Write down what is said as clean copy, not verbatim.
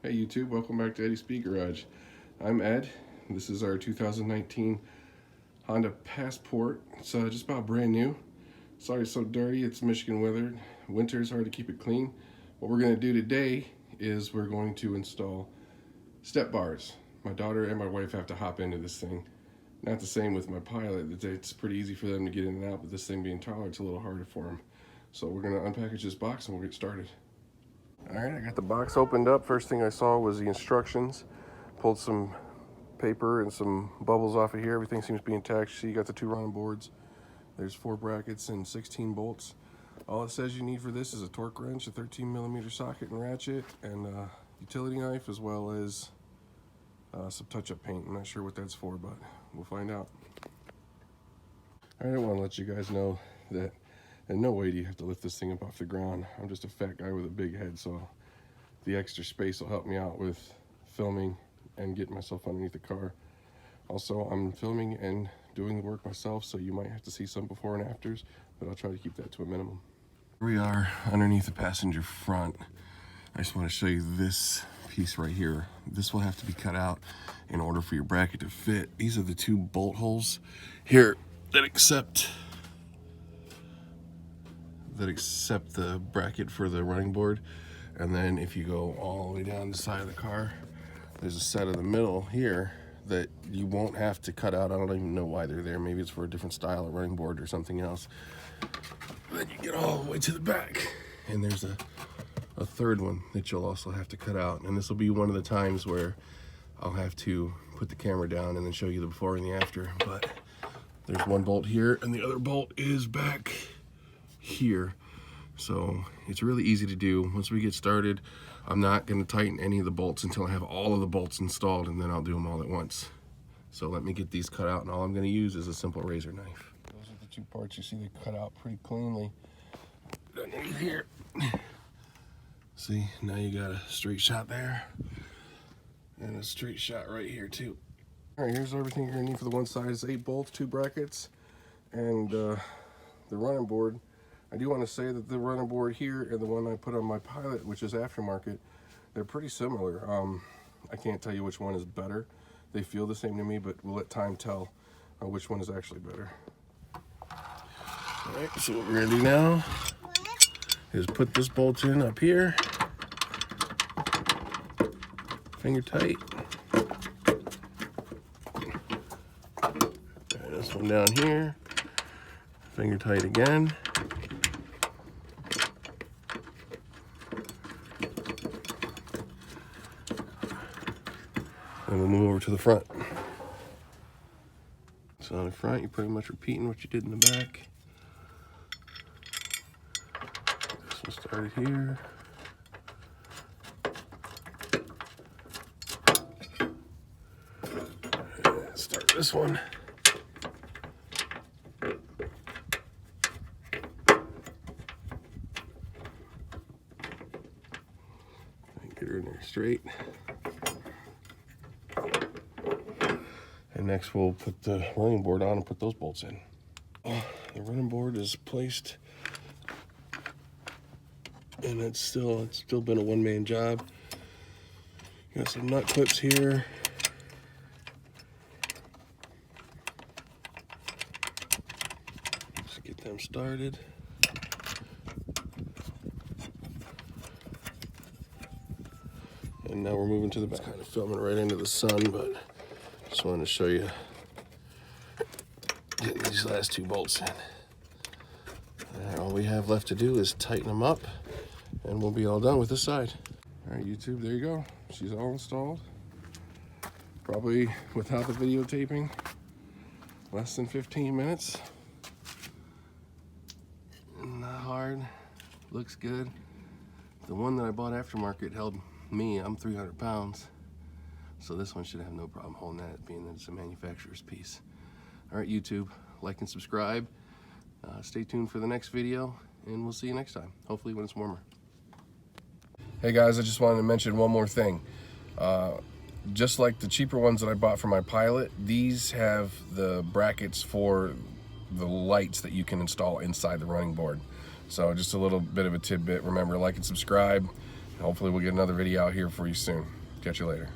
Hey YouTube, welcome back to Eddie's Speed Garage. I'm Ed. This is our 2019 Honda Passport. It's just about brand new. Sorry it's so dirty, it's Michigan weather. Winter's hard to keep it clean. What we're going to do today is we're going to install step bars. My daughter and my wife have to hop into this thing. Not the same with my Pilot. It's pretty easy for them to get in and out, but this thing being taller, it's a little harder for them. So we're going to unpackage this box and we'll get started. Alright, I got the box opened up. First thing I saw was the instructions. Pulled some paper and some bubbles off of here. Everything seems to be intact. See, you got the 2 running boards. There's 4 brackets and 16 bolts. All it says you need for this is a torque wrench, a 13mm socket and ratchet, and a utility knife, as well as some touch-up paint. I'm not sure what that's for, but we'll find out. Alright, I want to let you guys know that in no way do you have to lift this thing up off the ground. I'm just a fat guy with a big head, so the extra space will help me out with filming and getting myself underneath the car. Also, I'm filming and doing the work myself, so you might have to see some before and afters, but I'll try to keep that to a minimum. Here we are underneath the passenger front. I just want to show you this piece right here. This will have to be cut out in order for your bracket to fit. These are the 2 bolt holes here that accept the bracket for the running board. And then if you go all the way down the side of the car, there's a set in the middle here that you won't have to cut out. I don't even know why they're there. Maybe it's for a different style of running board or something else. Then you get all the way to the back, and there's a 3rd one that you'll also have to cut out. And this will be one of the times where I'll have to put the camera down and then show you the before and the after. But there's 1 bolt here, and the other bolt is back here. So it's really easy to do. Once we get started, I'm not going to tighten any of the bolts until I have all of the bolts installed, and then I'll do them all at once. So let me get these cut out, and all I'm going to use is a simple razor knife. Those are the 2 parts. You see they cut out pretty cleanly underneath here. See, now you got a straight shot there and a straight shot right here too. All right, here's everything you're going to need for the one side. Is 8 bolts, 2 brackets, and the running board. I do want to say that the running board here and the one I put on my Pilot, which is aftermarket, they're pretty similar. I can't tell you which one is better. They feel the same to me, but we'll let time tell which one is actually better. All right, so what we're going to do now is put this bolt in up here, finger tight. And this one down here, finger tight again. And we'll move over to the front. So on the front, you're pretty much repeating what you did in the back. This one started here. And start this one. And get her in there straight. And next we'll put the running board on and put those bolts in. The running board is placed, and it's still been a one-man job. Got some nut clips here. Just get them started. And now we're moving to the back. It's kind of filming right into the sun, but just wanted to show you getting these last 2 bolts in. And all we have left to do is tighten them up, and we'll be all done with this side. All right, YouTube, there you go. She's all installed. Probably without the videotaping, less than 15 minutes. Not hard, looks good. The one that I bought aftermarket held me, I'm 300 pounds. So this one should have no problem holding that, being that it's a manufacturer's piece. All right, YouTube, like and subscribe. Stay tuned for the next video, and we'll see you next time, hopefully when it's warmer. Hey guys, I just wanted to mention one more thing. Just like the cheaper ones that I bought for my Pilot, these have the brackets for the lights that you can install inside the running board. So just a little bit of a tidbit. Remember, like and subscribe. hopefully we'll get another video out here for you soon. Catch you later.